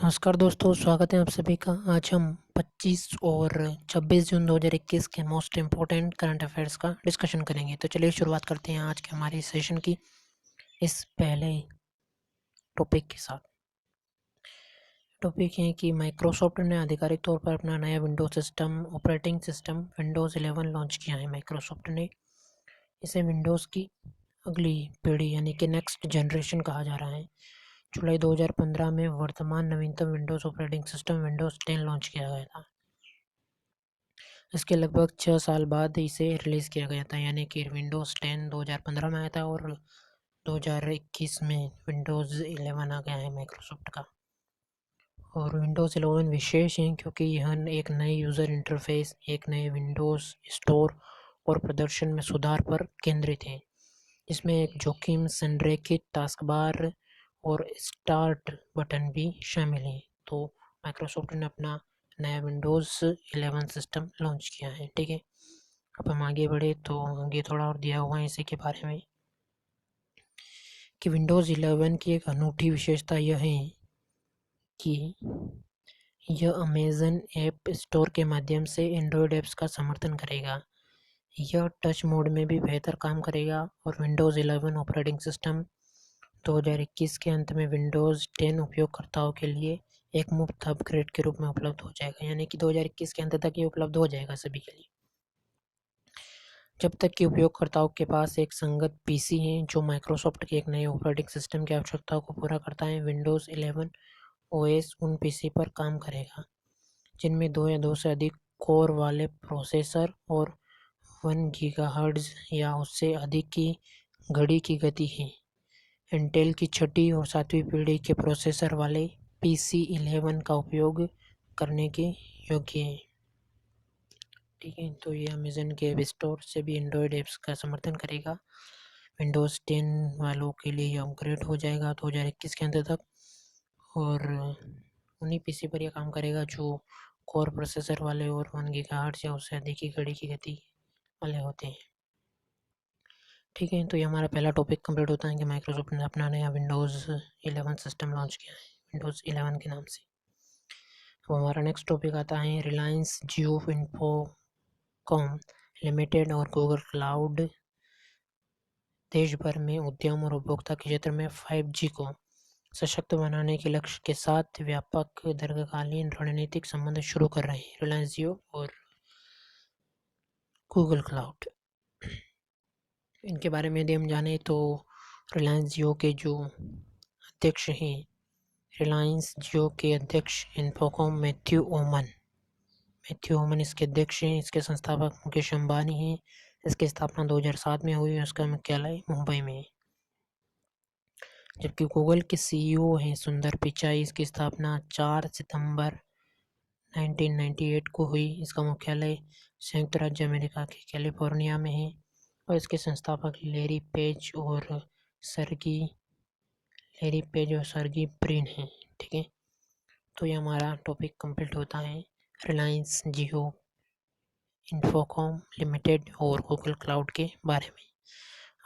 नमस्कार दोस्तों, स्वागत है आप सभी का। आज हम 25 और 26 जून 2021 के मोस्ट इम्पोर्टेंट करंट अफेयर्स का डिस्कशन करेंगे। तो चलिए शुरुआत करते हैं आज के हमारे सेशन की इस पहले टॉपिक के साथ। टॉपिक है कि माइक्रोसॉफ्ट ने आधिकारिक तौर पर अपना नया Windows system operating system Windows 11 launch किया है। माइक्रोसॉफ्ट ने इसे विंडोज़ की अगली पीढ़ी यानी कि नेक्स्ट जनरेशन कहा जा रहा है। जुलाई 2015 में वर्तमान नवीनतम Windows operating system Windows 10 launch किया गया था। इसके लगभग 6 साल बाद इसे रिलीज़ किया गया था, यानी कि विंडोज़ 10 2015 में आया था और 2021 में विंडोज़ 11 आ गया है माइक्रोसॉफ्ट का। और विंडोज़ 11 विशेष है क्योंकि यह एक नए यूज़र इंटरफेस, एक नए विंडोज़ स्टोर और प्रदर्शन में सुधार पर केंद्रित है। इसमें एक जोखिम संरेखित टास्कबार और स्टार्ट बटन भी शामिल है। तो माइक्रोसॉफ्ट ने अपना नया विंडोज़ 11 सिस्टम लॉन्च किया है। ठीक है, अब हम आगे बढ़े तो आगे थोड़ा और दिया हुआ है इसी के बारे में कि विंडोज़ 11 की एक अनूठी विशेषता यह है कि यह अमेज़न ऐप स्टोर के माध्यम से एंड्रॉयड ऐप्स का समर्थन करेगा। यह टच मोड में भी बेहतर काम करेगा और विंडोज़ 11 ऑपरेटिंग सिस्टम 2021 के अंत में विंडोज़ 10 उपयोगकर्ताओं के लिए एक मुफ्त अपग्रेड के रूप में उपलब्ध हो जाएगा, यानी कि 2021 के अंत तक ये उपलब्ध हो जाएगा सभी के लिए। जब तक कि उपयोगकर्ताओं के पास एक संगत पीसी है जो माइक्रोसॉफ्ट के एक नए ऑपरेटिंग सिस्टम की आवश्यकताओं को पूरा करता है, विंडोज़ 11 ओएस उन पीसी पर काम करेगा जिनमें 2 या 2 से अधिक कोर वाले प्रोसेसर और 1 गीगाहर्ट्ज़ या उससे अधिक की घड़ी की गति है। इंटेल की छठी और सातवीं पीढ़ी के प्रोसेसर वाले पीसी 11 का उपयोग करने के योग्य है। ठीक है, तो ये अमेज़न के ऐप स्टोर से भी एंड्रॉयड ऐप्स का समर्थन करेगा। विंडोज़ 10 वालों के लिए ये अपग्रेड हो जाएगा 2021 के अंत तक और उन्हीं पीसी पर यह काम करेगा जो कोर प्रोसेसर वाले और 1 गीगाहर्ट्ज़ या उससे अधिक की घड़ी की गति वाले होते हैं। ठीक है, तो ये हमारा पहला टॉपिक कंप्लीट होता है कि माइक्रोसॉफ्ट ने अपना नया विंडोज़ 11 सिस्टम लॉन्च किया है विंडोज़ 11 के नाम से। तो हमारा नेक्स्ट टॉपिक आता है रिलायंस जियो इन्फोकॉम लिमिटेड और गूगल क्लाउड देश भर में उद्यम और उपभोक्ता के क्षेत्र में 5G को सशक्त बनाने के लक्ष्य के साथ व्यापक दीर्घकालीन रणनीतिक संबंध शुरू कर रहे हैं। रिलायंस जियो और गूगल क्लाउड, इनके बारे में यदि हम जाने तो रिलायंस जियो के जो अध्यक्ष हैं, रिलायंस जियो के अध्यक्ष इन्फोकॉम मैथ्यू ओमन इसके अध्यक्ष हैं। इसके संस्थापक मुकेश अंबानी हैं। इसकी स्थापना 2007 में हुई। उसका मुख्यालय मुंबई में है। जबकि गूगल के सीईओ हैं सुंदर पिचाई। इसकी स्थापना 4 सितंबर 1998 को हुई। इसका मुख्यालय संयुक्त राज्य अमेरिका के कैलिफोर्निया में है और इसके संस्थापक लेरी पेज और सर्गी ब्रिन हैं। ठीक है, तो ये हमारा टॉपिक कंप्लीट होता है रिलायंस जियो इन्फोकॉम लिमिटेड और गूगल क्लाउड के बारे में।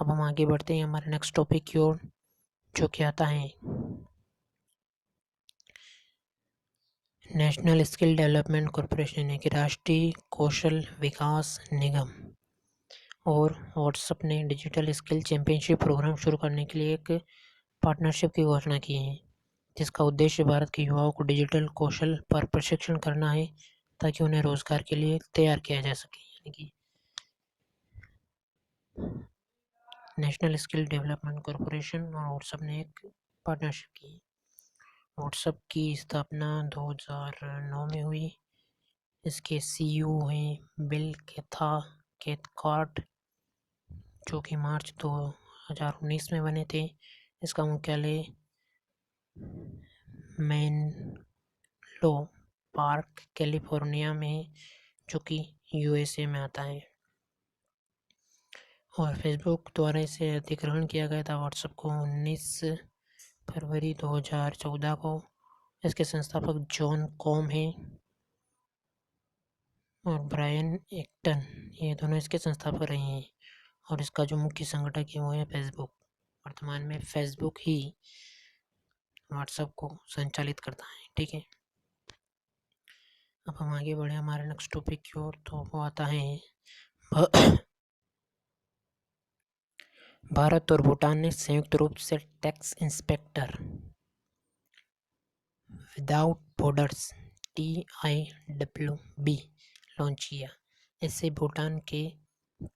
अब हम आगे बढ़ते हैं हमारे नेक्स्ट टॉपिक की ओर, जो कि आता है नेशनल स्किल डेवलपमेंट कॉरपोरेशन, यानी कि राष्ट्रीय कौशल विकास निगम और व्हाट्सएप ने डिजिटल स्किल चैंपियनशिप प्रोग्राम शुरू करने के लिए एक पार्टनरशिप की घोषणा की है, जिसका उद्देश्य भारत के युवाओं को डिजिटल कौशल पर प्रशिक्षण करना है ताकि उन्हें रोजगार के लिए तैयार किया जा सके। यानी कि नेशनल स्किल डेवलपमेंट कॉरपोरेशन और व्हाट्सएप ने एक पार्टनरशिप की है। व्हाट्सएप की स्थापना 2009 में हुई। इसके सीईओ हैं बिल कैथकार्ट, जो कि मार्च 2019 में बने थे। इसका मुख्यालय मेनलो पार्क कैलिफोर्निया में, जो कि यूएसए में आता है। और फेसबुक द्वारा इसे अधिग्रहण किया गया था व्हाट्सएप को 19 फरवरी 2014 को। इसके संस्थापक जॉन कॉम हैं और ब्रायन एक्टन, ये दोनों इसके संस्थापक रहे हैं। और इसका जो मुख्य संगठक है वो है फेसबुक। वर्तमान में फेसबुक ही व्हाट्सएप को संचालित करता है। ठीक है, अब हम आगे बढ़े हमारे नेक्स्ट टॉपिक की ओर, तो वो आता है भारत और भूटान ने संयुक्त रूप से tax inspector without borders TIWB launch किया। इससे भूटान के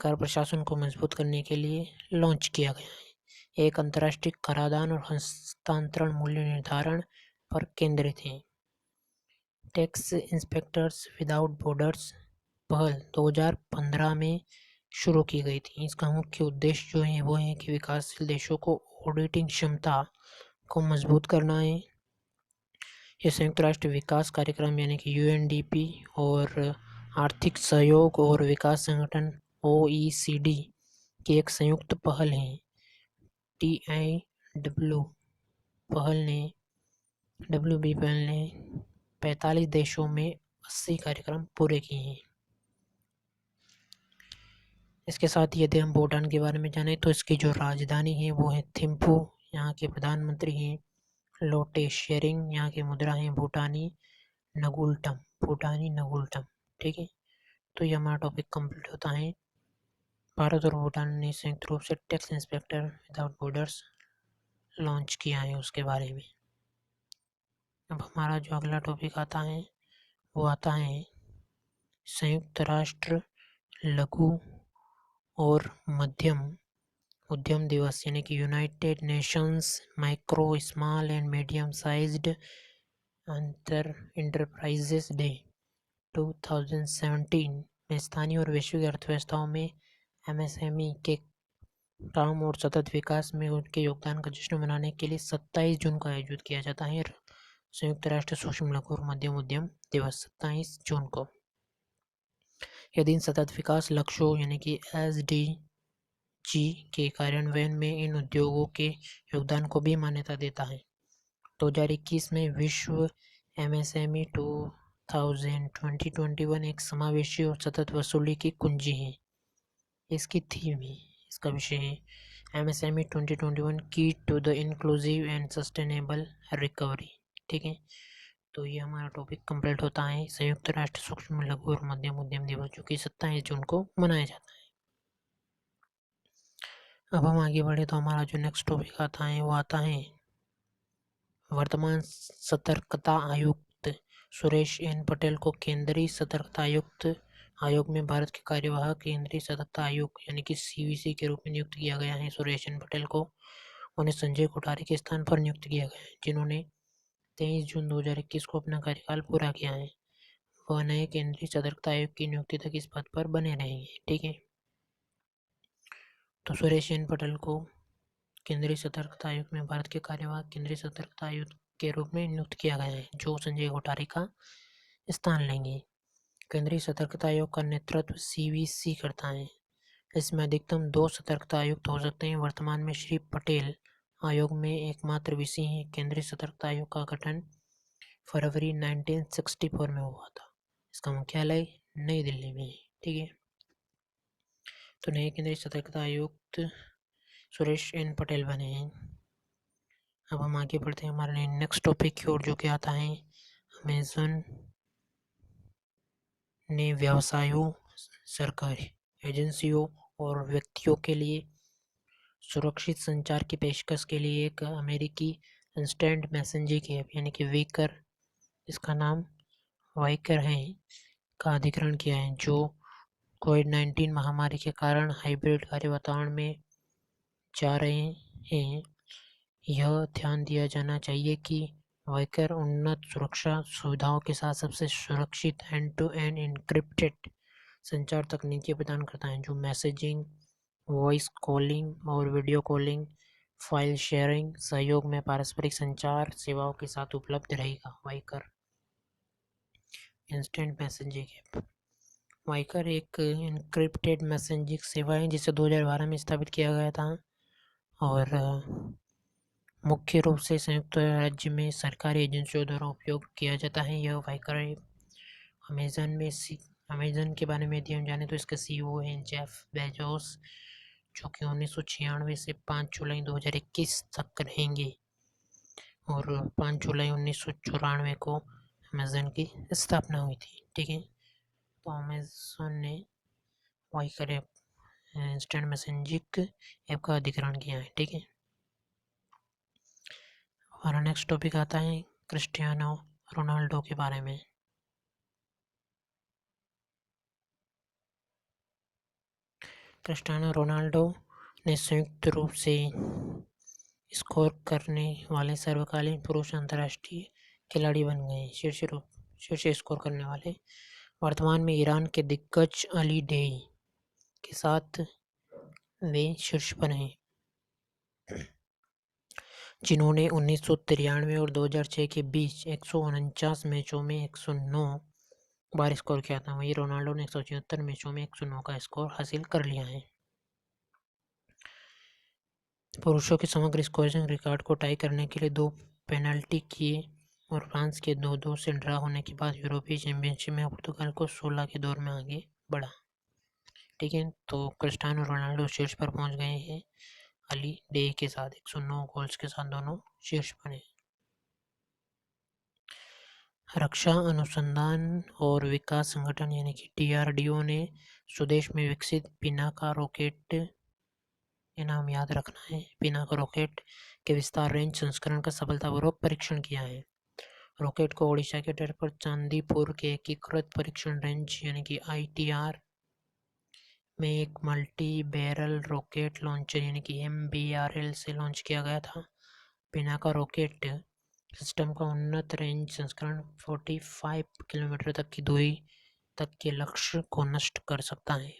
कर प्रशासन को मजबूत करने के लिए लॉन्च किया गया है। एक अंतर्राष्ट्रीय कराधान और हस्तांतरण मूल्य निर्धारण पर केंद्रित है। टैक्स इंस्पेक्टर्स विदाउट बॉर्डर्स पहल 2015 में शुरू की गई थी। इसका मुख्य उद्देश्य जो है वो है कि विकासशील देशों को ऑडिटिंग क्षमता को मजबूत करना है। ये संयुक्त राष्ट्र विकास कार्यक्रम यानी कि UNDP और आर्थिक सहयोग और विकास संगठन OECD की एक संयुक्त पहल है। WB पहल ने 45 देशों में 80 कार्यक्रम पूरे किए हैं। इसके साथ ही यदि हम भूटान के बारे में जानें तो इसकी जो राजधानी है वो है थिम्पू। यहाँ के प्रधानमंत्री हैं लोटे शेरिंग। यहाँ की मुद्रा है भूटानी नगुल्टम। ठीक है, तो ये हमारा टॉपिक कंप्लीट होता है। भारत और भूटान ने संयुक्त रूप से tax inspector without borders launch किया है, उसके बारे में। अब हमारा जो अगला टॉपिक आता है वो आता है संयुक्त राष्ट्र लघु और मध्यम उद्यम दिवस यानी कि United Nations micro small and medium sized enterprises day 2017 में स्थानीय और वैश्विक अर्थव्यवस्थाओं में MSME के काम और सतत विकास में उनके योगदान का जश्न मनाने के लिए 27 जून को आयोजित किया जाता है। संयुक्त राष्ट्र सूक्ष्म लघु और मध्यम उद्यम दिवस 27 जून को। यह दिन सतत विकास लक्ष्यों यानी कि SDG के कार्यान्वयन में इन उद्योगों के योगदान को भी मान्यता देता है। 2021 में विश्व MSME 2021 एक समावेशी और सतत वसूली की कुंजी है। इसकी थीम है, इसका विषय है MSME 2021 की to the inclusive and sustainable recovery. ठीक है, तो ये हमारा टॉपिक कंप्लीट होता है संयुक्त राष्ट्र सूक्ष्म लघु और मध्यम उद्यम दिवस, जो कि 27 जून को मनाया जाता है। अब हम आगे बढ़े तो हमारा जो नेक्स्ट टॉपिक आता है वो आता है वर्तमान सतर्कता आयुक्त सुरेश एन पटेल को केंद्रीय सतर्कता आयुक्त आयोग में भारत के कार्यवाहक केंद्रीय सतर्कता आयुक्त यानी कि CVC के रूप में नियुक्त किया गया है। सुरेश एन पटेल को उन्हें संजय कोठारी के स्थान पर नियुक्त किया गया है, जिन्होंने 23 जून 2021 को अपना कार्यकाल पूरा किया है। वह नए केंद्रीय सतर्कता आयुक्त की नियुक्ति तक इस पद पर बने रहेंगे। ठीक है, तो सुरेश एन पटेल को केंद्रीय सतर्कता आयुक्त में भारत के कार्यवाहक केंद्रीय सतर्कता आयुक्त के रूप में नियुक्त किया गया है, जो संजय कोठारी का स्थान लेंगे। केंद्रीय सतर्कता आयोग का नेतृत्व CVC करता है। इसमें अधिकतम 2 सतर्कता आयुक्त हो सकते हैं। वर्तमान में श्री पटेल आयोग में एकमात्र VC हैं। केंद्रीय सतर्कता आयोग का गठन फरवरी 1964 में हुआ था। इसका मुख्यालय नई दिल्ली में है। ठीक है, तो नए केंद्रीय सतर्कता आयुक्त सुरेश एन पटेल बने हैं। अब हम आगे बढ़ते हैं हमारे नेक्स्ट टॉपिक की ओर, जो कि आता है अमेज़न ने व्यवसायों, सरकारी एजेंसियों और व्यक्तियों के लिए सुरक्षित संचार की पेशकश के लिए एक अमेरिकी इंस्टेंट मैसेजिंग ऐप यानी कि वेकर, इसका नाम वाइकर है, का अधिग्रहण किया है, जो कोविड-19 महामारी के कारण हाइब्रिड कार्य वातावरण में जा रहे हैं। यह ध्यान दिया जाना चाहिए कि वाइकर उन्नत सुरक्षा सुविधाओं के साथ सबसे सुरक्षित एंड-टू-एंड एन्क्रिप्टेड संचार तकनीकें प्रदान करता है, जो मैसेजिंग, वॉइस कॉलिंग और वीडियो कॉलिंग, फाइल शेयरिंग सहयोग में पारस्परिक संचार सेवाओं के साथ उपलब्ध रहेगा। वाइकर इंस्टेंट मैसेजिंग ऐप। वाइकर एक एन्क्रिप्टेड मैसेजिंग सेवा है जिसे 2012 में स्थापित किया गया था और मुख्य रूप से संयुक्त राज्य में सरकारी एजेंसियों द्वारा उपयोग किया जाता है। यह वाइकर अमेज़न के बारे में यदि हम जाने तो इसके CEO हैं जेफ बेजोस, जो कि 1996 से 5 जुलाई 2021 तक रहेंगे। और 5 जुलाई 1994 को अमेज़न की स्थापना हुई थी। ठीक है, तो अमेज़न ने वॉइकर ऐप, इंस्टेंट मैसेजिंग ऐप का अधिग्रहण किया है। ठीक है, हमारा नेक्स्ट टॉपिक आता है क्रिस्टियानो रोनाल्डो के बारे में। क्रिस्टियानो रोनाल्डो ने संयुक्त रूप से स्कोर करने वाले सर्वकालीन पुरुष अंतर्राष्ट्रीय खिलाड़ी बन गए। शीर्ष स्कोर करने वाले वर्तमान में ईरान के दिग्गज अली डेई के साथ वे शीर्ष पर हैं, जिन्होंने 1993 और 2006 के बीच 149 मैचों में 109 बार स्कोर किया था। वहीं रोनाल्डो ने 176 मैचों में 109 का स्कोर हासिल कर लिया है। पुरुषों के समग्र स्कोरिंग रिकॉर्ड को टाई करने के लिए 2 पेनल्टी किए और फ्रांस के 2-2 से ड्रा होने के बाद यूरोपीय चैंपियनशिप में पुर्तगाल को 16 के दौर में आगे बढ़ा। ठीक है, तो क्रिस्टियानो रोनाल्डो शीर्ष पर पहुंच गए हैं अली डे के साथ 109 गोल्स के साथ, दोनों शीर्ष पर हैं। रक्षा अनुसंधान और विकास संगठन यानी कि DRDO ने स्वदेश में विकसित पिनाका रॉकेट, ये नाम याद रखना है, पिनाका रॉकेट के विस्तार रेंज संस्करण का सफलतापूर्वक परीक्षण किया है। रॉकेट को ओडिशा के तट पर चांदीपुर के एकीकृत परीक्षण रेंज यानी कि ITR में एक मल्टी बैरल रॉकेट लॉन्चर यानी कि MBRL से लॉन्च किया गया था। पिनाका रॉकेट सिस्टम का उन्नत रेंज संस्करण 45 किलोमीटर तक की दूरी तक के लक्ष्य को नष्ट कर सकता है।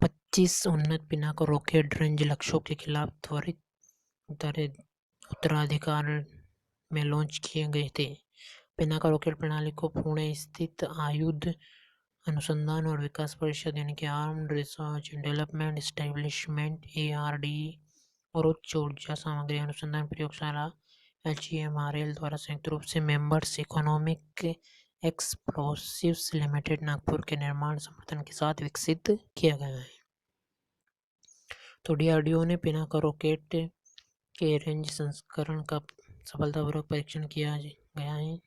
25 उन्नत पिनाका रॉकेट रेंज लक्ष्यों के खिलाफ त्वरित उत्तराधिकार में लॉन्च किए गए थे। पिनाका रॉकेट प्रणाली को पुणे स्थित आयुध अनुसंधान और विकास परिषद यानी कि armed research and development establishment ARDE और उच्च ऊर्जा सामग्री अनुसंधान प्रयोगशाला HEMRL द्वारा संयुक्त रूप से members economic explosives limited Nagpur के निर्माण समर्थन के साथ विकसित किया गया है। तो DRDO ने पिनाका रॉकेट के रेंज संस्करण का सफलतापूर्वक परीक्षण किया गया है,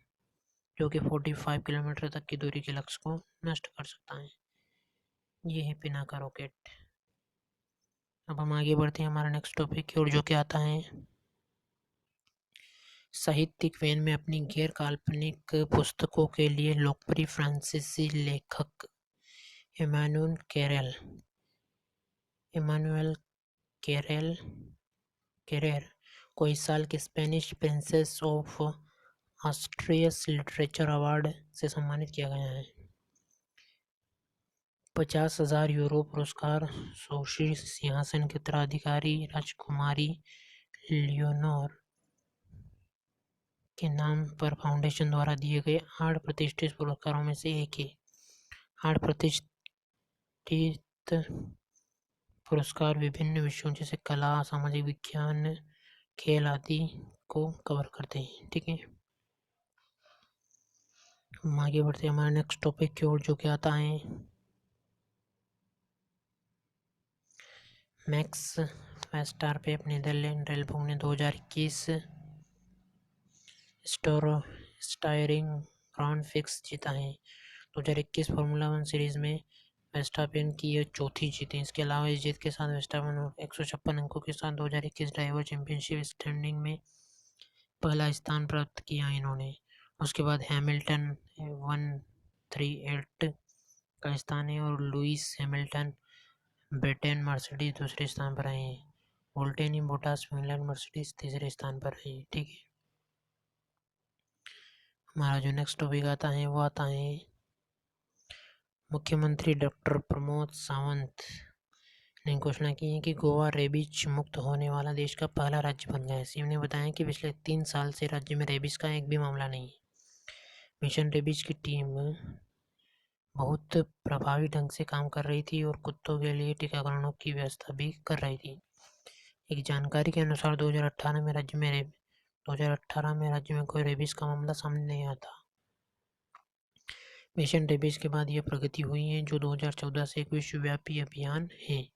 जो कि 45 किलोमीटर तक की दूरी के लक्ष्य को नष्ट कर सकता है। ये है पिनाका रॉकेट। अब हम आगे बढ़ते हैं हमारा नेक्स्ट टॉपिक की ओर, जो कि आता है साहित्यिक वेन में अपनी गैर काल्पनिक पुस्तकों के लिए लोकप्रिय फ्रांसीसी लेखक इमानुएल कैरेर को इस साल के Spanish Princess of Asturias literature award से सम्मानित किया गया है। 50,000 यूरो पुरस्कार सोशी सिंहासन के उत्तराधिकारी राजकुमारी लियोनोर के नाम पर फाउंडेशन द्वारा दिए गए 8 प्रतिष्ठित पुरस्कारों में से एक है। 8 प्रतिष्ठित पुरस्कार विभिन्न विषयों जैसे कला, सामाजिक विज्ञान, खेल आदि को कवर करते हैं। ठीक है, हम आगे बढ़ते हैं हमारे नेक्स्ट टॉपिक की ओर, जो कि आता है मैक्स वेस्टारपेप नीदरलैंड रेलबुक ने 2021 स्टायरिंग ग्रांड फिक्स जीता है। 2021 फार्मूला 1 सीरीज में वेस्टापेन की यह चौथी जीत है। इसके अलावा इस जीत के साथ वेस्टापेन 156 अंकों के साथ 2021 ड्राइवर चैंपियनशिप स्टैंडिंग में पहला स्थान प्राप्त किया इन्होंने। उसके बाद हैमिल्टन 138 का स्थान है और लुइस हैमिल्टन ब्रिटेन मर्सिडीज दूसरे स्थान पर आए हैं। वोल्टेनी बोटास फिनलैंड मर्सिडीज तीसरे स्थान पर है। ठीक है, हमारा जो नेक्स्ट टॉपिक आता है वो आता है मुख्यमंत्री डॉक्टर प्रमोद सावंत ने घोषणा की है कि गोवा रेबीज मुक्त होने वाला देश का पहला राज्य बन गया है। सीएम ने बताया कि पिछले 3 साल से राज्य में रेबीज का एक भी मामला नहीं है। मिशन रेबीज की टीम बहुत प्रभावी ढंग से काम कर रही थी और कुत्तों के लिए टीकाकरणों की व्यवस्था भी कर रही थी। एक जानकारी के अनुसार 2018 में राज्य में कोई रेबीज का मामला सामने नहीं आया था। मिशन रेबीज के बाद यह प्रगति हुई है, जो 2014 से एक विश्वव्यापी अभियान है,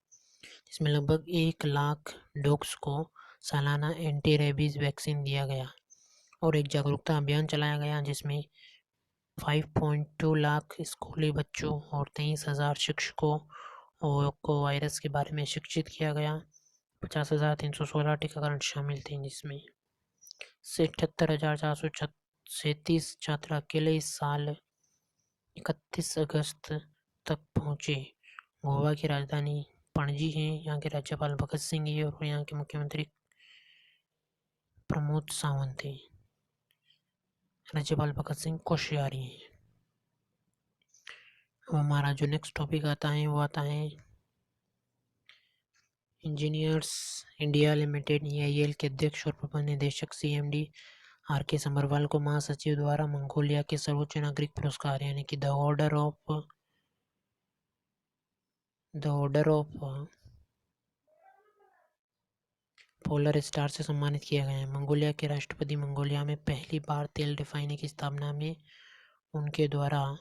जिसमें लगभग 1 लाख डॉग्स को सालाना एंटी रेबीज़ वैक्सीन दिया गया और एक जागरूकता अभियान चलाया गया जिसमें 5.2 लाख स्कूली बच्चों और 23,000 शिक्षकों को वायरस के बारे में शिक्षित किया गया। 50,316 टीकाकरण शामिल थे, जिसमें से 78,437 छात्र अकेले इस साल 31 अगस्त तक पहुंचे। गोवा की राजधानी पणजी है। यहाँ के राज्यपाल भगत सिंह है और यहाँ के मुख्यमंत्री प्रमोद सावंत है। राज्यपाल भगत सिंह कोश्यारी हैं। अब हमारा जो नेक्स्ट टॉपिक आता है वो आता है इंजीनियर्स इंडिया लिमिटेड EIL के अध्यक्ष और प्रबंध निदेशक CMD RK समरवाल को महासचिव द्वारा मंगोलिया के सर्वोच्च नागरिक पुरस्कार यानी कि the order of polar star से सम्मानित किया गया है। मंगोलिया के राष्ट्रपति मंगोलिया में पहली बार तेल रिफाइनरी की स्थापना में उनके द्वारा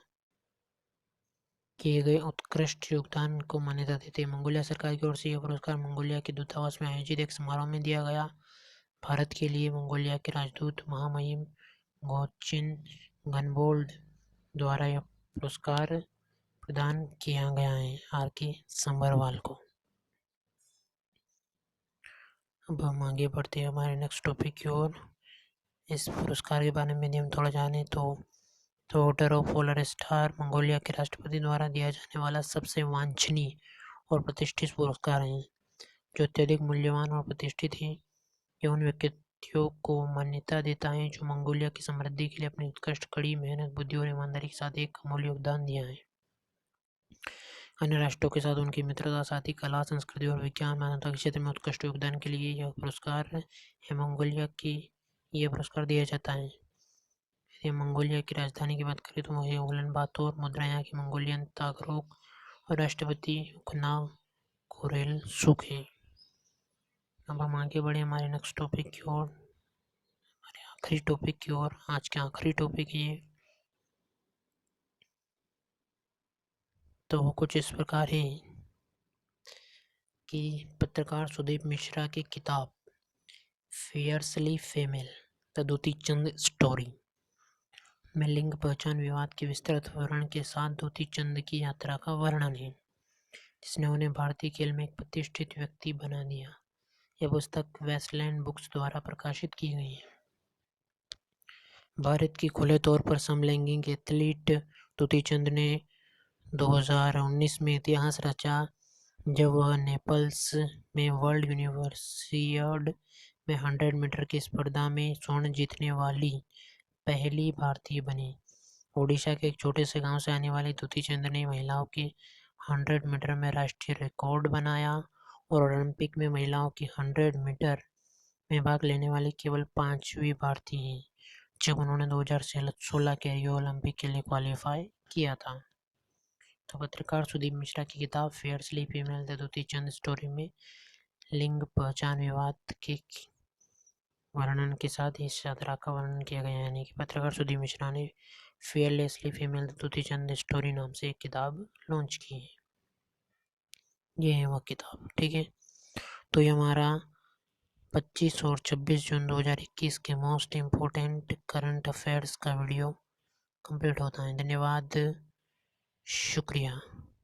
किए गए उत्कृष्ट योगदान को मान्यता देते हैं। मंगोलिया सरकार की ओर से यह पुरस्कार मंगोलिया के दूतावास में आयोजित एक समारोह में दिया गया। भारत के लिए मंगोलिया के राजदूत महामहिम गोचिन गनबोल्ड द्वारा यह पुरस्कार प्रदान किया गया है RK समरवाल को। अब हम आगे बढ़ते हैं हमारे नेक्स्ट टॉपिक की ओर। इस पुरस्कार के बारे में यदि हम थोड़ा जाने तो order of polar star Mongolia के राष्ट्रपति द्वारा दिया जाने वाला सबसे वांछनीय और प्रतिष्ठित पुरस्कार है जो अत्यधिक मूल्यवान और प्रतिष्ठित है। यह उन व्यक्तियों को मान्यता देता है जो मंगोलिया की समृद्धि के लिए अपनी उत्कृष्ट कड़ी मेहनत, बुद्धि और ईमानदारी के साथ एक अमूल्य योगदान दिया है। अन्य राष्ट्रों के साथ उनकी मित्रता, साथ ही कला, संस्कृति और विज्ञान मानवता के क्षेत्र में उत्कृष्ट योगदान के लिए यह पुरस्कार है मंगोलिया की यह पुरस्कार दिया जाता है। यदि मंगोलिया की राजधानी की बात करें तो वह उलानबातर मुद्रा यहाँ की मंगोलियन तागरोक और राष्ट्रपति खनाव खुरेल सुख है। अब हम आगे बढ़े हमारे नेक्स्ट टॉपिक की ओर, हमारे आखिरी टॉपिक की ओर। आज के आखिरी टॉपिक ये तो वो कुछ इस प्रकार है कि पत्रकार सुदीप मिश्रा की किताब fiercely female the Dutee Chand story में लिंग पहचान विवाद के विस्तृत वर्णन के साथ दूती चंद की यात्रा का वर्णन है जिसने उन्हें भारतीय खेल में एक प्रतिष्ठित व्यक्ति बना दिया। यह पुस्तक वेस्टलैंड बुक्स द्वारा प्रकाशित की गई है। भारत की खुले तौर पर समलैंगिक एथलीट दूती चंद ने 2019 में इतिहास रचा जब वह नेपल्स में वर्ल्ड यूनिवर्सियाड में 100 मीटर की स्पर्धा में स्वर्ण जीतने वाली पहली भारतीय बनी। ओडिशा के एक छोटे से गांव से आने वाली दूती चंद ने महिलाओं की 100 मीटर में राष्ट्रीय रिकॉर्ड बनाया और ओलंपिक में महिलाओं की 100 मीटर में भाग लेने वाली केवल 5वीं भारतीय हैं जब उन्होंने 2016 के रियो ओलंपिक के लिए क्वालिफाई किया था। तो पत्रकार सुदीप मिश्रा की किताब fiercely female the Dutee Chand story में लिंग पहचान विवाद के वर्णन के साथ इस यात्रा का वर्णन किया गया है। यानी कि पत्रकार सुदीप मिश्रा ने fearlessly female the Dutee Chand story नाम से एक किताब लॉन्च की है। ये है वह किताब, ठीक है। तो ये हमारा 25 और 26 जून 2021 के मोस्ट इम्पोर्टेंट करंट अफेयर्स का वीडियो कंप्लीट होता है। धन्यवाद, शुक्रिया।